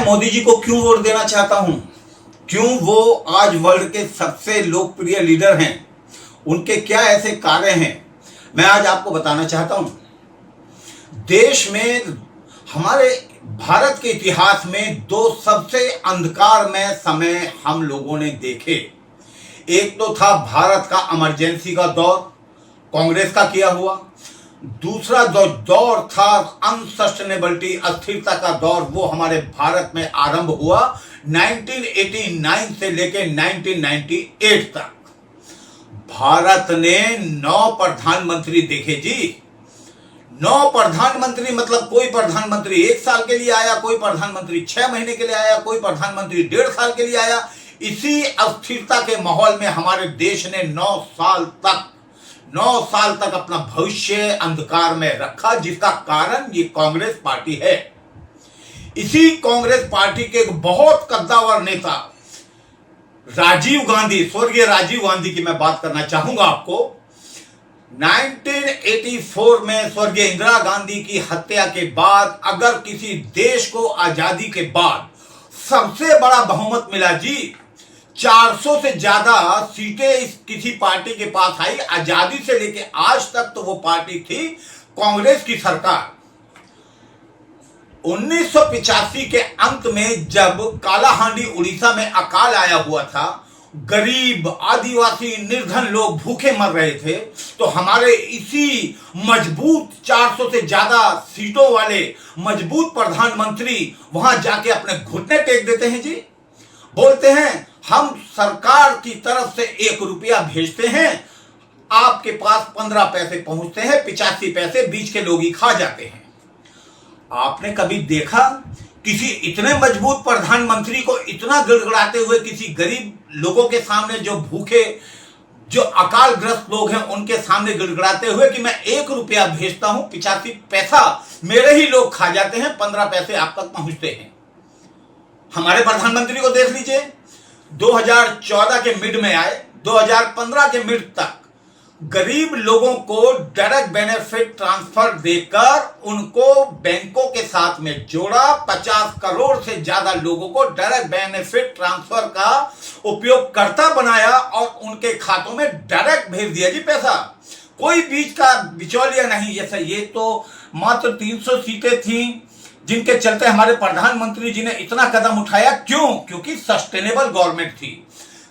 मोदी जी को क्यों वोट देना चाहता हूं, क्यों वो आज वर्ल्ड के सबसे लोकप्रिय लीडर हैं, उनके क्या ऐसे कार्य हैं, मैं आज आपको बताना चाहता हूं। देश में, हमारे भारत के इतिहास में दो सबसे अंधकारमय समय हम लोगों ने देखे। एक तो था भारत का इमरजेंसी का दौर, कांग्रेस का किया हुआ। दूसरा जो दौर था अनसस्टेनेबिलिटी, अस्थिरता का दौर, वो हमारे भारत में आरंभ हुआ 1989 से लेकर 1998 तक। भारत ने 9 प्रधानमंत्री देखे जी। 9 प्रधानमंत्री, मतलब कोई प्रधानमंत्री 1 साल के लिए आया, कोई प्रधानमंत्री 6 महीने के लिए आया, कोई प्रधानमंत्री 1.5 साल के लिए आया। इसी अस्थिरता के माहौल में हमारे देश ने 9 साल तक अपना भविष्य अंधकार में रखा, जिसका कारण ये कांग्रेस पार्टी है। इसी कांग्रेस पार्टी के एक बहुत कद्दावर नेता राजीव गांधी, स्वर्गीय राजीव गांधी की मैं बात करना चाहूंगा आपको। 1984 में स्वर्गीय इंदिरा गांधी की हत्या के बाद अगर किसी देश को आजादी के बाद सबसे बड़ा बहुमत मिला जी, 400 से ज्यादा सीटें किसी पार्टी के पास आई आजादी से लेके आज तक, तो वो पार्टी थी कांग्रेस की सरकार। 1985 के अंत में जब कालाहांडी उड़ीसा में अकाल आया हुआ था, गरीब, आदिवासी, निर्धन लोग भूखे मर रहे थे, तो हमारे इसी मजबूत 400 से ज्यादा सीटों वाले मजबूत प्रधानमंत्री वहां जाके अपने घुटने टेक देते हैं जी। बोलते हैं हम सरकार की तरफ से 1 रुपया भेजते हैं, आपके पास 15 पैसे पहुंचते हैं, 85 पैसे बीच के लोग ही खा जाते हैं। आपने कभी देखा किसी इतने मजबूत प्रधानमंत्री को इतना गिड़गिड़ाते हुए किसी गरीब लोगों के सामने, जो भूखे, जो अकालग्रस्त लोग हैं, उनके सामने गिड़गिड़ाते हुए कि मैं 1 रुपया भेजता हूं, 85 पैसा मेरे ही लोग खा जाते हैं, 15 पैसे आप तक पहुंचते हैं। हमारे प्रधानमंत्री को देख लीजिए, 2014 के मिड में आए, 2015 के मिड तक गरीब लोगों को डायरेक्ट बेनिफिट ट्रांसफर देकर उनको बैंकों के साथ में जोड़ा। 50 करोड़ से ज्यादा लोगों को डायरेक्ट बेनिफिट ट्रांसफर का उपयोगकर्ता बनाया और उनके खातों में डायरेक्ट भेज दिया जी पैसा। कोई बीच का बिचौलिया नहीं। जैसा ये तो मात्र 300 सीटें थी जिनके चलते हमारे प्रधानमंत्री जी ने इतना कदम उठाया। क्यों? क्योंकि सस्टेनेबल गवर्नमेंट थी।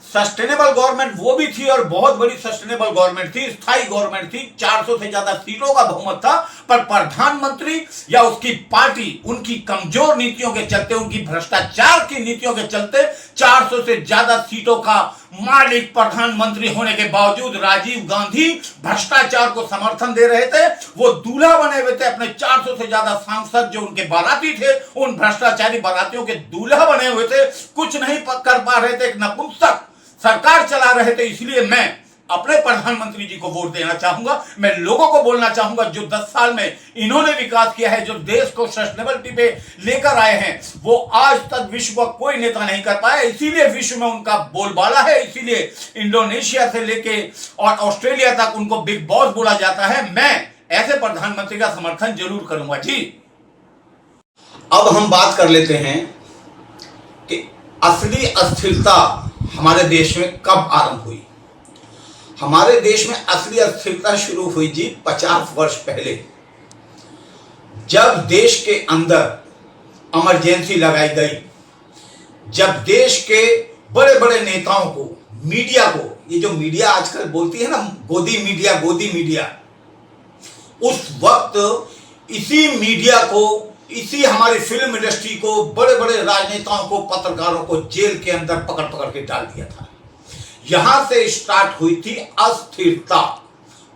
सस्टेनेबल गवर्नमेंट वो भी थी और बहुत बड़ी सस्टेनेबल गवर्नमेंट थी, स्थायी गवर्नमेंट थी। 400 से ज्यादा सीटों का बहुमत था, पर प्रधानमंत्री या उसकी पार्टी उनकी कमजोर नीतियों के चलते, उनकी भ्रष्टाचार की नीतियों के चलते 400 से ज्यादा सीटों का मालिक प्रधानमंत्री होने के बावजूद राजीव गांधी भ्रष्टाचार को समर्थन दे रहे थे। वो दूल्हा बने हुए थे, अपने 400 से ज्यादा सांसद जो उनके बाराती थे, उन भ्रष्टाचारी बारातियों के दूल्हा बने हुए थे। कुछ नहीं कर पा रहे थे, एक नपुंसक सरकार चला रहे थे। इसलिए मैं अपने प्रधानमंत्री जी को वोट देना चाहूंगा। मैं लोगों को बोलना चाहूंगा, जो 10 साल में इन्होंने विकास किया है, जो देश को सस्टेनेबिलिटी पे लेकर आए हैं, वो आज तक विश्व का कोई नेता नहीं कर पाया। इसीलिए विश्व में उनका बोलबाला है, इसीलिए इंडोनेशिया से लेके और ऑस्ट्रेलिया तक उनको बिग बॉस बोला जाता है। मैं ऐसे प्रधानमंत्री का समर्थन जरूर करूंगा जी। अब हम बात कर लेते हैं कि असली अस्थिरता हमारे देश में कब आरंभ हुई। हमारे देश में असली अस्थिरता शुरू हुई जी 50 वर्ष पहले, जब देश के अंदर इमरजेंसी लगाई गई, जब देश के बड़े बड़े नेताओं को, मीडिया को, ये जो मीडिया आजकल बोलती है ना, गोदी मीडिया, उस वक्त इसी मीडिया को, इसी हमारी फिल्म इंडस्ट्री को, बड़े बड़े राजनेताओं को, पत्रकारों को जेल के अंदर पकड़ पकड़ के डाल दिया था। यहां से स्टार्ट हुई थी अस्थिरता,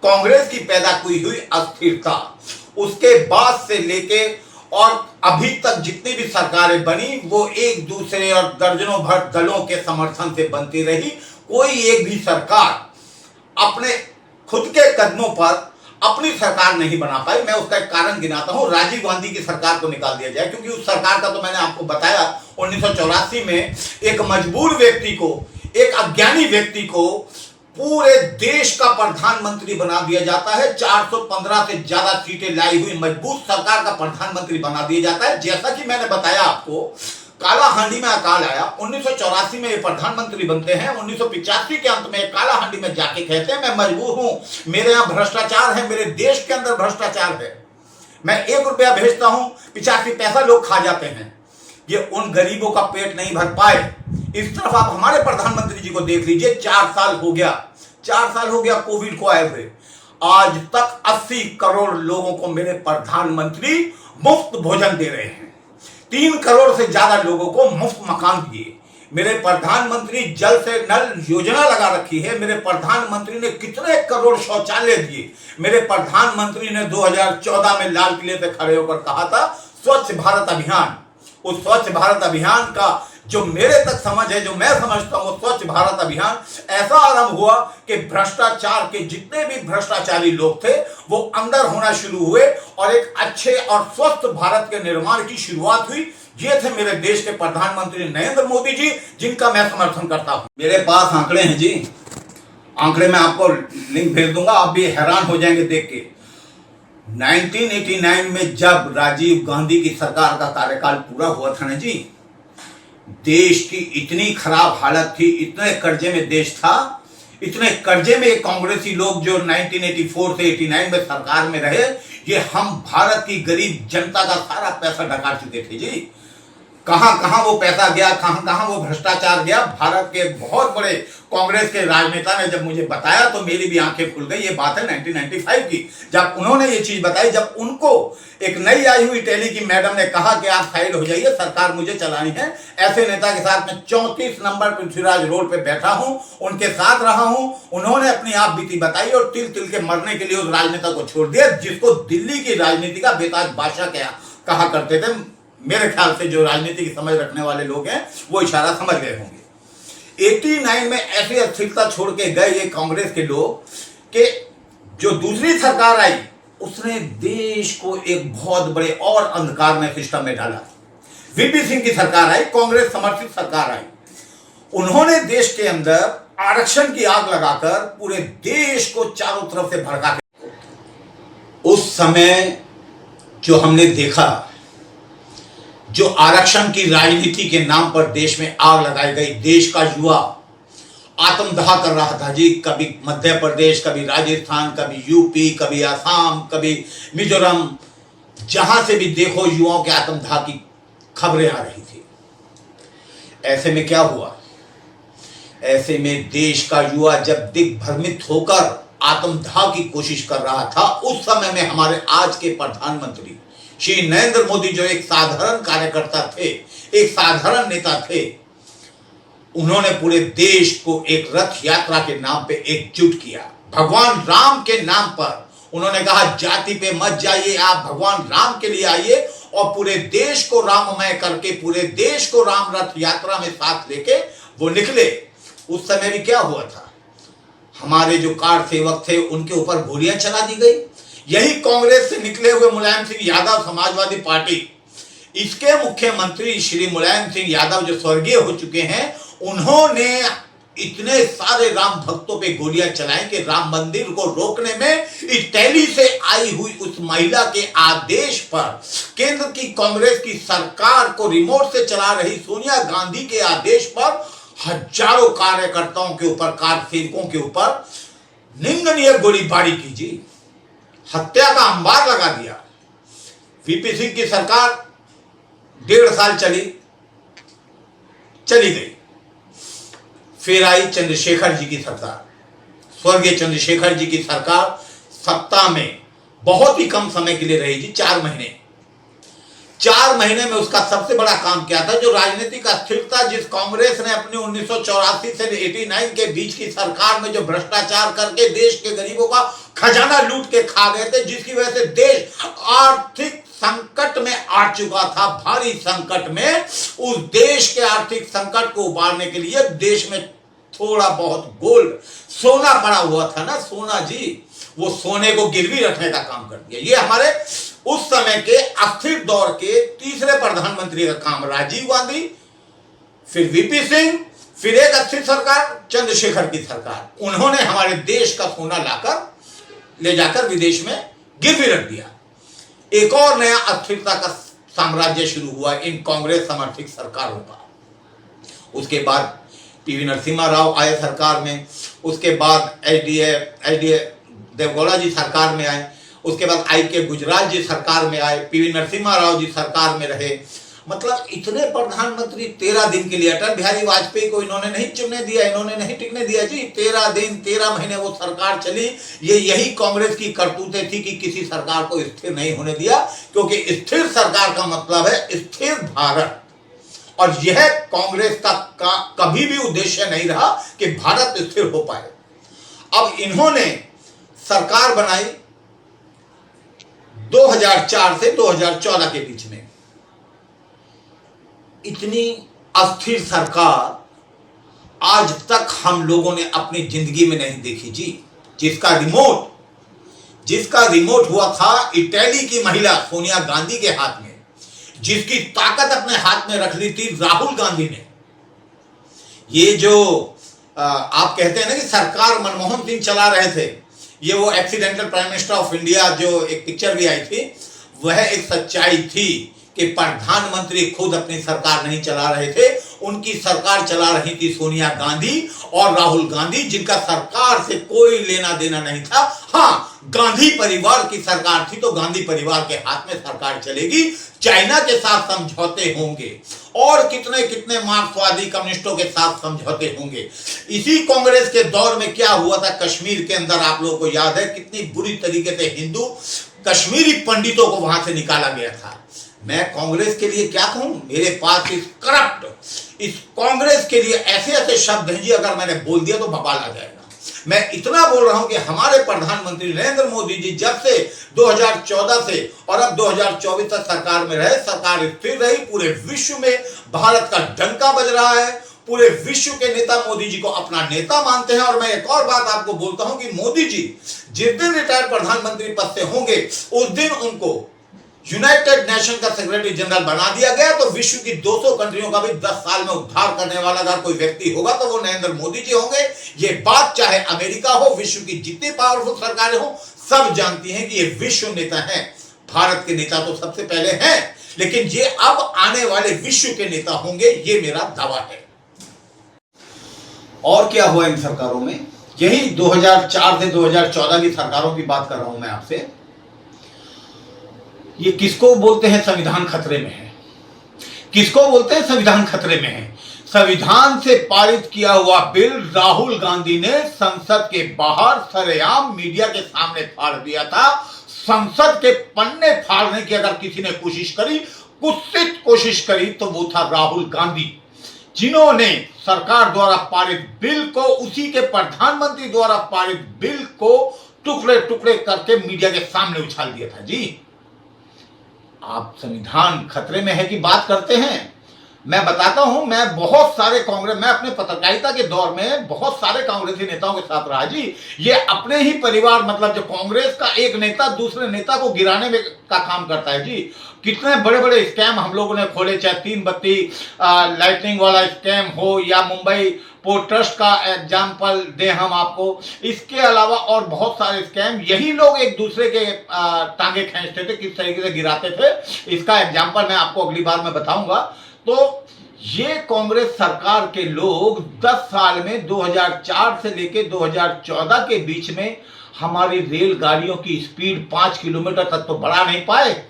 कांग्रेस की पैदा हुई अस्थिरता। उसके बाद से लेके और अभी तक जितनी भी सरकारें बनी, वो एक दूसरे और दर्जनों भर दलों के समर्थन से बनती रही। कोई एक भी सरकार अपने खुद के कदमों पर अपनी सरकार नहीं बना पाई। मैं उसका एक कारण गिनाता हूं, राजीव गांधी की सरकार को निकाल दिया जाए, क्योंकि उस सरकार का तो मैंने आपको बताया 1984 में एक मजबूर व्यक्ति को, एक अज्ञानी व्यक्ति को पूरे देश का प्रधानमंत्री बना दिया जाता है। 415 से ज्यादा सीटें लाई हुई मजबूत सरकार का प्रधानमंत्री बना दिया जाता है। जैसा कि मैंने बताया आपको, कालाहांडी में अकाल आया। 1984 में ये प्रधानमंत्री बनते हैं। 1985 के अंत में कालाहांडी में जाके कहते हैं मैं मजबूर हूं, मेरे यहां भ्रष्टाचार है, मेरे देश के अंदर भ्रष्टाचार है, मैं 1 रुपया भेजता हूं 85 पैसा लोग खा जाते हैं। ये उन गरीबों का पेट नहीं भर पाए। इस तरफ आप हमारे प्रधानमंत्री जी को देख लीजिए, 4 साल हो गया कोविड को आए हुए, आज तक 80 करोड़ लोगों को मेरे प्रधानमंत्री मुफ्त भोजन दे रहे हैं। 3 करोड़ से ज्यादा लोगों को मुफ्त मकान दिए। मेरे प्रधानमंत्री जल से नल योजना लगा रखी है। मेरे प्रधानमंत्री ने कितने करोड़ शौचालय दिए। मेरे प्रधानमंत्री ने 2014 में लाल किले से खड़े होकर कहा था स्वच्छ भारत अभियान। उस स्वच्छ भारत अभियान का जो मेरे तक समझ है, जो मैं समझता हूं, स्वच्छ भारत अभियान ऐसा आरंभ हुआ कि भ्रष्टाचार के जितने भी भ्रष्टाचारी लोग थे वो अंदर होना शुरू हुए और एक अच्छे और स्वस्थ भारत के निर्माण की शुरुआत हुई। ये थे मेरे देश के प्रधानमंत्री नरेंद्र मोदी जी, जिनका मैं समर्थन करता हूं। मेरे पास आंकड़े हैं जी, आंकड़े में आपको लिंक भेज दूंगा, आप भी हैरान हो जाएंगे देख के। 1989 में जब राजीव गांधी की सरकार का कार्यकाल पूरा हुआ था ना जी, देश की इतनी खराब हालत थी, इतने कर्जे में देश था, इतने कर्जे में कांग्रेसी लोग जो 1984 से 89 में सरकार में रहे, ये हम भारत की गरीब जनता का सारा पैसा डका चुके थे जी। कहां कहां वो पैसा गया, कहां कहां वो भ्रष्टाचार गया। भारत के बहुत बड़े कांग्रेस के राजनेता ने जब मुझे बताया तो मेरी भी आंखें खुल गई। ये बात है 1995 की, जब उन्होंने ये चीज बताई, जब उनको एक नई आई हुई टेली की मैडम ने कहा कि आप साइड हो जाइए, सरकार मुझे चलानी है। ऐसे नेता के साथ मैं 34 नंबर पृथ्वीराज रोड पे बैठा हूं, उनके साथ रहा हूं। उन्होंने अपनी आप बीती बताई और तिल तिल के मरने के लिए उस राजनेता को छोड़ दिया, जिसको दिल्ली की राजनीति का बेताज बादशाह कहा करते थे। मेरे ख्याल से जो राजनीति की समझ रखने वाले लोग हैं वो इशारा समझ गए होंगे। 89 में ऐसी अस्थिरता छोड़ के गए ये कांग्रेस के लोग कि जो दूसरी सरकार आई उसने देश को एक बहुत बड़े और अंधकार में सिस्टम में डाला। वीपी सिंह की सरकार आई, कांग्रेस समर्थित सरकार आई। उन्होंने देश के अंदर आरक्षण की आग लगाकर पूरे देश को चारों तरफ से भड़का के, उस समय जो हमने देखा, जो आरक्षण की राजनीति के नाम पर देश में आग लगाई गई, देश का युवा आत्मदाह कर रहा था जी। कभी मध्य प्रदेश, कभी राजस्थान, कभी यूपी, कभी असम, कभी मिजोरम, जहां से भी देखो युवाओं के आत्मदाह की खबरें आ रही थी। ऐसे में क्या हुआ? ऐसे में देश का युवा जब दिग्भ्रमित होकर आत्मदाह की कोशिश कर रहा था, उस समय में हमारे आज के प्रधानमंत्री श्री नरेंद्र मोदी, जो एक साधारण कार्यकर्ता थे, एक साधारण नेता थे, उन्होंने पूरे देश को एक रथ यात्रा के नाम पे एकजुट किया। भगवान राम के नाम पर उन्होंने कहा जाति पे मत जाइए, आप भगवान राम के लिए आइए, और पूरे देश को राममय करके, पूरे देश को राम रथ यात्रा में साथ लेके वो निकले। उस समय भी क्या हुआ था? हमारे जो कार सेवक थे उनके ऊपर गोलियां चला दी गई। यही कांग्रेस से निकले हुए मुलायम सिंह यादव, समाजवादी पार्टी, इसके मुख्यमंत्री श्री मुलायम सिंह यादव जो स्वर्गीय हो चुके हैं, उन्होंने इतने सारे राम भक्तों पे गोलियां चलाई कि राम मंदिर को रोकने में इटली से आई हुई उस महिला के आदेश पर, केंद्र की कांग्रेस की सरकार को रिमोट से चला रही सोनिया गांधी के आदेश पर हजारों कार्यकर्ताओं के ऊपर, कार सेवकों के ऊपर निंदनीय गोलीबारी की जी, हत्या का अंबार लगा दिया। वीपी सिंह की सरकार 1.5 साल चली गई। फिर आई चंद्रशेखर जी की सरकार, स्वर्गीय चंद्रशेखर जी की सरकार सत्ता में बहुत ही कम समय के लिए रही जी, 4 महीने। 4 महीने में उसका सबसे बड़ा काम क्या था? जो राजनीतिक अस्थिरता जिस कांग्रेस ने अपनी 1984 से 89 के बीच की सरकार में जो भ्रष्टाचार करके देश के गरीबों का खजाना लूट के खा गए थे, जिसकी वजह से देश आर्थिक संकट में आ चुका था, भारी संकट में। उस देश के आर्थिक संकट को उबारने के लिए देश में थोड़ा बहुत गोल्ड, सोना पड़ा हुआ था ना, सोना जी, वो सोने को गिरवी रखने का काम कर दिया। ये हमारे उस समय के अस्थिर दौर के तीसरे प्रधानमंत्री का काम, राजीव गांधी, फिर वीपी सिंह, फिर एक अस्थिर सरकार चंद्रशेखर की सरकार। उन्होंने हमारे देश का सोना लाकर ले जाकर विदेश में गिरवी रख दिया। एक और नया अस्थिरता का साम्राज्य शुरू हुआ इन कांग्रेस समर्थित सरकारों का। उसके बाद पीवी नरसिम्हा राव आए सरकार में, उसके बाद एचडी देवगौड़ा जी सरकार में आए, उसके बाद के गुजराल जी सरकार में आए, पीवी नरसिम्हा राव जी सरकार में रहे। मतलब इतने प्रधानमंत्री 13 दिन के लिए, अटल बिहारी वाजपेयी को इन्होंने नहीं चुनने दिया, इन्होंने नहीं टिकने दिया जी। 13 दिन 13 महीने वो सरकार चली। यही कांग्रेस की करतूतें थी कि किसी सरकार को स्थिर नहीं होने दिया, क्योंकि स्थिर सरकार का मतलब है स्थिर भारत, और यह कांग्रेस का कभी भी उद्देश्य नहीं रहा कि भारत स्थिर हो पाए। अब इन्होंने सरकार बनाई 2004 से 2014 के बीच में। इतनी अस्थिर सरकार आज तक हम लोगों ने अपनी जिंदगी में नहीं देखी जी। जिसका रिमोट हुआ था इटली की महिला सोनिया गांधी के हाथ में, जिसकी ताकत अपने हाथ में रख ली थी राहुल गांधी ने। ये जो आप कहते हैं ना कि सरकार मनमोहन सिंह चला रहे थे, ये वो accidental prime minister of India जो एक पिक्चर भी आई थी, वह एक सच्चाई थी कि प्रधानमंत्री खुद अपनी सरकार नहीं चला रहे थे, उनकी सरकार चला रही थी सोनिया गांधी और राहुल गांधी, जिनका सरकार से कोई लेना देना नहीं था। हाँ, गांधी परिवार की सरकार थी तो गांधी परिवार के हाथ में सरकार चलेगी। चाइना के साथ समझौते होंगे और कितने कितने मार्क्सवादी कम्युनिस्टों के साथ समझौते होंगे। इसी कांग्रेस के दौर में क्या हुआ था कश्मीर के अंदर, आप लोगों को याद है कितनी बुरी तरीके से हिंदू कश्मीरी पंडितों को वहां से निकाला गया था। मैं कांग्रेस के लिए क्या कहूं, मेरे पास इस कांग्रेस के लिए ऐसे ऐसे शब्द हैं जी, अगर मैंने बोल दिया तो बवाल आ जाएगा। मैं इतना बोल रहा हूं कि हमारे प्रधानमंत्री नरेंद्र मोदी जी जब से 2014 से और अब 2024 तक सरकार में रहे, सरकार स्थिर रही। पूरे विश्व में भारत का डंका बज रहा है, पूरे विश्व के नेता मोदी जी को अपना नेता मानते हैं। और मैं एक और बात आपको बोलता हूं कि मोदी जी जिस दिन रिटायर्ड प्रधानमंत्री पद से होंगे, उस दिन उनको यूनाइटेड नेशन का सेक्रेटरी जनरल बना दिया गया। तो विश्व की 200 कंट्रियों का भी 10 साल में उद्धार करने वाला अगर कोई व्यक्ति होगा तो वो नरेंद्र मोदी जी होंगे। ये बात चाहे अमेरिका हो, विश्व की जितनी पावरफुल सरकारें हो, सब जानती हैं कि ये विश्व नेता हैं। भारत के नेता तो सबसे पहले हैं, लेकिन ये अब आने वाले विश्व के नेता होंगे, ये मेरा दावा है। और क्या हुआ इन सरकारों में, यही 2004 से 2014 की सरकारों की बात कर रहा हूं मैं आपसे। ये किसको बोलते हैं संविधान खतरे में है, किसको बोलते हैं संविधान खतरे में है। संविधान से पारित किया हुआ बिल राहुल गांधी ने संसद के बाहर सरेआम मीडिया के सामने फाड़ दिया था। संसद के पन्ने फाड़ने की अगर किसी ने कोशिश करी, कुत्सित कोशिश करी, तो वो था राहुल गांधी, जिन्होंने सरकार द्वारा पारित बिल को, उसी के प्रधानमंत्री द्वारा पारित बिल को टुकड़े टुकड़े करके मीडिया के सामने उछाल दिया था जी। आप संविधान खतरे में है की बात करते हैं। मैं बताता हूं, मैं अपने पत्रकारिता के दौर में बहुत सारे कांग्रेसी नेताओं के साथ रहा जी। ये अपने ही परिवार, मतलब जो कांग्रेस का एक नेता दूसरे नेता को गिराने में का काम करता है जी। कितने बड़े बड़े स्कैम हम लोगों ने खोले, चाहे 3 बत्ती लाइटनिंग वाला स्कैम हो या मुंबई पोर्ट ट्रस्ट का एग्जाम्पल दे हम आपको। इसके अलावा और बहुत सारे स्कैम, यही लोग एक दूसरे के टांगे खींचते थे, किस तरीके से गिराते थे, इसका एग्जाम्पल मैं आपको अगली बार में बताऊंगा। तो ये कांग्रेस सरकार के लोग 10 साल में 2004 से लेकर 2014 के बीच में हमारी रेलगाड़ियों की स्पीड 5 किलोमीटर तक तो बढ़ा नहीं पाए,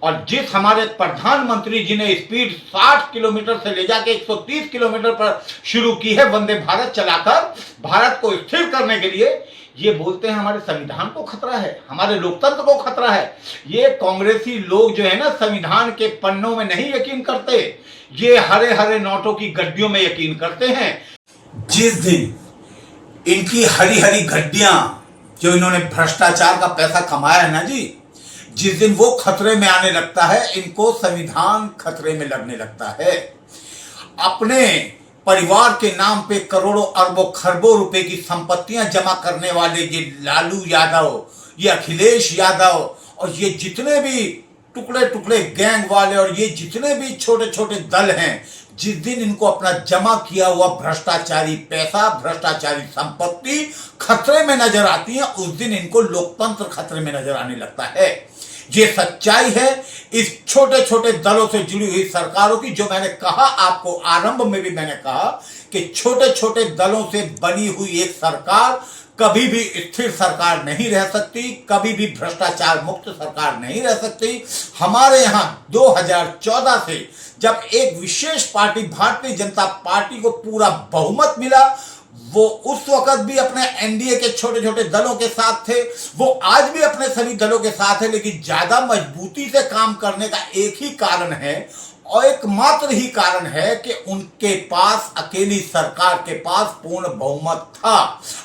और जिस हमारे प्रधानमंत्री जी ने स्पीड 60 किलोमीटर से ले जाके 130 किलोमीटर पर शुरू की है वंदे भारत चलाकर भारत को स्थिर करने के लिए, ये बोलते हैं हमारे संविधान को खतरा है, हमारे लोकतंत्र को खतरा है। ये कांग्रेसी लोग जो है ना, संविधान के पन्नों में नहीं यकीन करते, ये हरे हरे नोटों की गड्डियों में यकीन करते हैं। जिस दिन इनकी हरी हरी गड्डियां, जो इन्होंने भ्रष्टाचार का पैसा कमाया है ना जी, जिस दिन वो खतरे में आने लगता है, इनको संविधान खतरे में लगने लगता है। अपने परिवार के नाम पे करोड़ों अरबों खरबों रुपए की संपत्तियां जमा करने वाले ये लालू यादव, ये अखिलेश यादव और ये जितने भी टुकड़े टुकड़े गैंग वाले और ये जितने भी छोटे छोटे दल हैं, जिस दिन इनको अपना जमा किया हुआ भ्रष्टाचारी पैसा, भ्रष्टाचारी संपत्ति खतरे में नजर आती है, उस दिन इनको लोकतंत्र खतरे में नजर आने लगता है। ये सच्चाई है इस छोटे छोटे दलों से जुड़ी हुई सरकारों की। जो मैंने कहा आपको आरंभ में भी मैंने कहा कि छोटे छोटे दलों से बनी हुई एक सरकार कभी भी स्थिर सरकार नहीं रह सकती, कभी भी भ्रष्टाचार मुक्त सरकार नहीं रह सकती। हमारे यहां 2014 से जब एक विशेष पार्टी भारतीय जनता पार्टी को पूरा बहुमत मिला, वो उस वक्त भी अपने एनडीए के छोटे छोटे दलों के साथ थे, वो आज भी अपने सभी दलों के साथ है, लेकिन ज्यादा मजबूती से काम करने का एक ही कारण है और एकमात्र ही कारण है कि उनके पास अकेली सरकार के पास पूर्ण बहुमत था।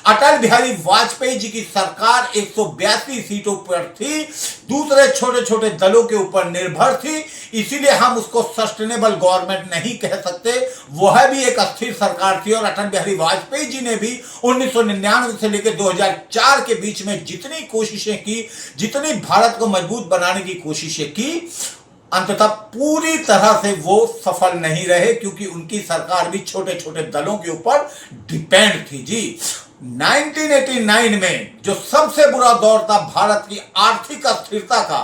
अटल बिहारी वाजपेयी जी की सरकार 182 सीटों पर थी, दूसरे छोटे छोटे दलों के ऊपर निर्भर थी, इसीलिए हम उसको सस्टेनेबल गवर्नमेंट नहीं कह सकते। वह भी एक अस्थिर सरकार थी और अटल बिहारी वाजपेयी जी ने भी 1999 से लेकर 2004 के बीच में जितनी कोशिशें की, जितनी भारत को मजबूत बनाने की कोशिशें की, अंततः पूरी तरह से वो सफल नहीं रहे, क्योंकि उनकी सरकार भी छोटे छोटे दलों के ऊपर डिपेंड थी जी। 1989 में जो सबसे बुरा दौर था भारत की आर्थिक अस्थिरता का,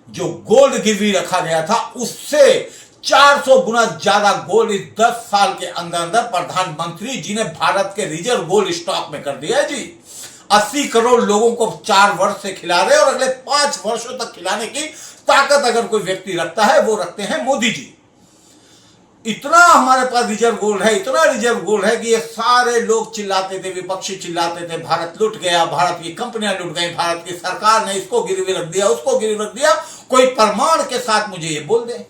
जो गोल्ड गिरवी रखा गया था, उससे 400 गुना ज्यादा गोल्ड इस 10 साल के अंदर अंदर प्रधानमंत्री जी ने भारत के रिजर्व गोल्ड स्टॉक में कर दिया जी। 80 करोड़ लोगों को 4 वर्ष से खिला रहे और अगले 5 वर्षों तक खिलाने की ताकत अगर कोई व्यक्ति रखता है वो रखते हैं मोदी जी। इतना हमारे पास रिजर्व गोल्ड है, इतना रिजर्व गोल्ड है कि ये सारे लोग चिल्लाते थे, विपक्षी चिल्लाते थे, भारत लुट गया, भारत की कंपनियां लुट गई, भारत की सरकार ने इसको गिरवी रख दिया, उसको गिरवी रख दिया। कोई प्रमाण के साथ मुझे ये बोल दे।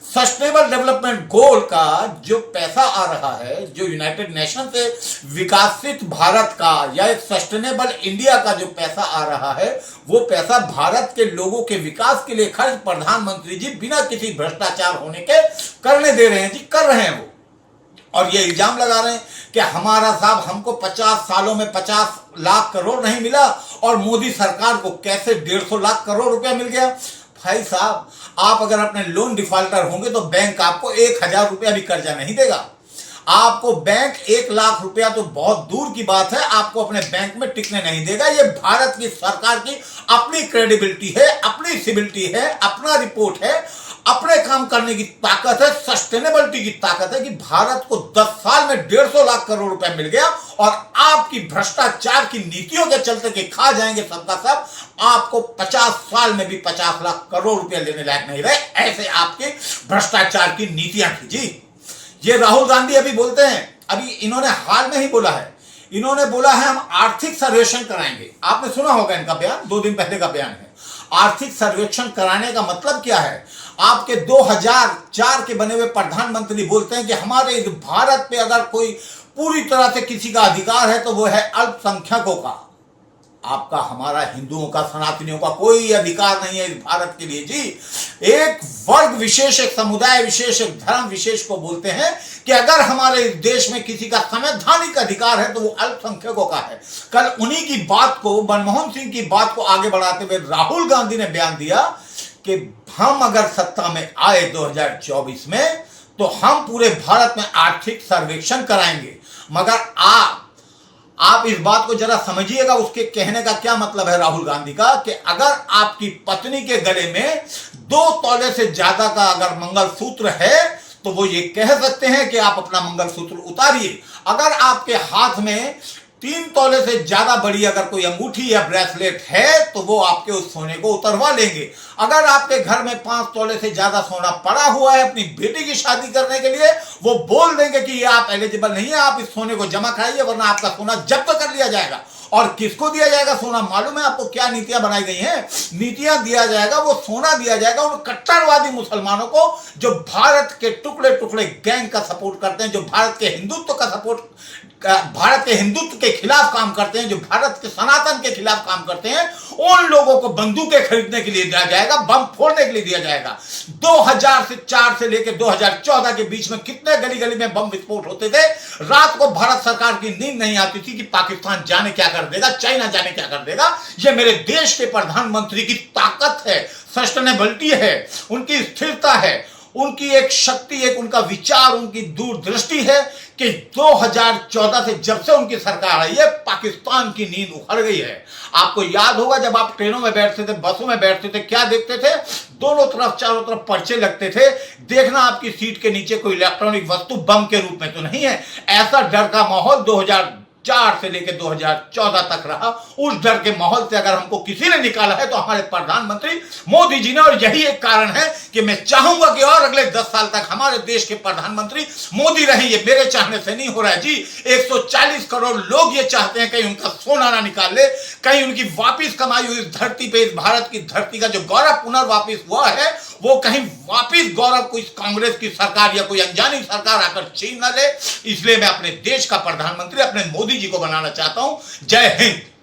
सस्टेनेबल डेवलपमेंट गोल का जो पैसा आ रहा है, जो यूनाइटेड नेशन से विकसित भारत का या एक सस्टेनेबल इंडिया का जो पैसा आ रहा है, वो पैसा भारत के लोगों के विकास के लिए खर्च प्रधानमंत्री जी बिना किसी भ्रष्टाचार होने के करने दे रहे हैं जी, कर रहे हैं वो। और ये इल्जाम लगा रहे हैं कि हमारा साहब हमको 50 सालों में 50 लाख करोड़ नहीं मिला और मोदी सरकार को कैसे 150 लाख करोड़ रुपया मिल गया। भाई साहब, आप अगर अपने लोन डिफॉल्टर होंगे तो बैंक आपको 1000 रुपया भी कर्जा नहीं देगा। आपको बैंक 1 लाख रुपया तो बहुत दूर की बात है, आपको अपने बैंक में टिकने नहीं देगा। ये भारत की सरकार की अपनी क्रेडिबिलिटी है, अपनी सिबिलिटी है, अपना रिपोर्ट है, अपने काम करने की ताकत है, सस्टेनेबिलिटी की ताकत है कि भारत को 10 साल में 150 लाख करोड़ रुपए मिल गया और आपकी भ्रष्टाचार की नीतियों के चलते के खा जाएंगे सबका सब, आपको 50 साल में भी 50 लाख करोड़ रुपए लेने लायक नहीं रहे। ऐसे आपके भ्रष्टाचार की नीतियां थी जी। ये राहुल गांधी अभी बोलते हैं, अभी इन्होंने हाल में ही बोला है, इन्होंने बोला है हम आर्थिक सर्वेक्षण कराएंगे। आपने सुना होगा इनका बयान, 2 दिन पहले का बयान है। आर्थिक सर्वेक्षण कराने का मतलब क्या है? आपके 2004 के बने हुए प्रधानमंत्री बोलते हैं कि हमारे इस भारत पे अगर कोई पूरी तरह से किसी का अधिकार है तो वो है अल्पसंख्यकों का। आपका, हमारा, हिंदुओं का, सनातनियों का कोई अधिकार नहीं है इस भारत के लिए जी। एक वर्ग विशेष, एक समुदाय विशेष, एक धर्म विशेष को बोलते हैं कि अगर हमारे इस देश में किसी का संवैधानिक अधिकार है तो वो अल्पसंख्यकों का है। कल उन्हीं की बात को, मनमोहन सिंह की बात को आगे बढ़ाते हुए राहुल गांधी ने बयान दिया कि हम अगर सत्ता में आए 2024 में तो हम पूरे भारत में आर्थिक सर्वेक्षण कराएंगे। मगर आप इस बात को जरा समझिएगा, उसके कहने का क्या मतलब है राहुल गांधी का, कि अगर आपकी पत्नी के गले में 2 तौले से ज्यादा का अगर मंगलसूत्र है तो वो ये कह सकते हैं कि आप अपना मंगलसूत्र उतारिए। अगर आपके हाथ में 3 तौले से ज्यादा बड़ी अगर कोई अंगूठी या ब्रेसलेट है तो वो आपके उस सोने को उतरवा लेंगे। अगर आपके घर में 5 तौले से ज्यादा सोना पड़ा हुआ है अपनी बेटी की शादी करने के लिए, वो बोल देंगे कि ये आप एलिजिबल नहीं है, आप इस सोने को जमा कराइए वरना आपका सोना जब्त कर लिया जाएगा। और किसको दिया जाएगा सोना? मालूम है आपको क्या नीतियां बनाई गई हैं? नीतियां दिया जाएगा, वो सोना दिया जाएगा उन कट्टरवादी मुसलमानों को जो भारत के टुकड़े टुकड़े गैंग का सपोर्ट करते हैं, जो भारत के हिंदुत्व का सपोर्ट, भारत के हिंदुत्व के खिलाफ काम करते हैं, जो भारत के सनातन के खिलाफ काम करते हैं। उन लोगों को बंदूकें खरीदने के लिए दिया जाएगा, बम फोड़ने के लिए दिया जाएगा। 2004 से लेकर 2014 के बीच में कितने गली गली में बम विस्फोट होते थे। रात को भारत सरकार की नींद नहीं आती थी कि पाकिस्तान जाने क्या कर देगा, चाइना जाने क्या कर देगा। ये मेरे देश के प्रधानमंत्री की ताकत है, सस्टेनेबिलिटी है, उनकी स्थिरता है, उनकी एक शक्ति, एक उनका विचार, उनकी दूरदृष्टि है कि 2014 से जब से उनकी सरकार आई है, पाकिस्तान की नींद उखड़ गई है। आपको याद होगा जब आप ट्रेनों में बैठते थे, बसों में बैठते थे, क्या देखते थे? दोनों तरफ, चारों तरफ पर्चे लगते थे, देखना आपकी सीट के नीचे कोई इलेक्ट्रॉनिक वस्तु बम के रूप में तो नहीं है। ऐसा डर का माहौल 2004 से लेकर 2014 तक रहा। उस डर के माहौल से अगर हमको किसी ने निकाला है तो हमारे प्रधानमंत्री मोदी जी ने। और यही एक कारण है कि मैं चाहूंगा कि और अगले 10 साल तक हमारे देश के प्रधानमंत्री मोदी रहें। ये मेरे चाहने से नहीं हो रहा है जी। 140 करोड़ लोग ये चाहते हैं कहीं उनका सोना ना निकाल ले, कहीं उनकी वापिस कमाई हुई इस धरती पे, इस भारत की धरती का जो गौरव पुनर्वापिस हुआ है, वो कहीं वापिस गौरव को इस कांग्रेस की सरकार या कोई अनजानी सरकार आकर छीन न ले। इसलिए मैं अपने देश का प्रधानमंत्री अपने मोदी जी को बनाना चाहता हूं। जय हिंद।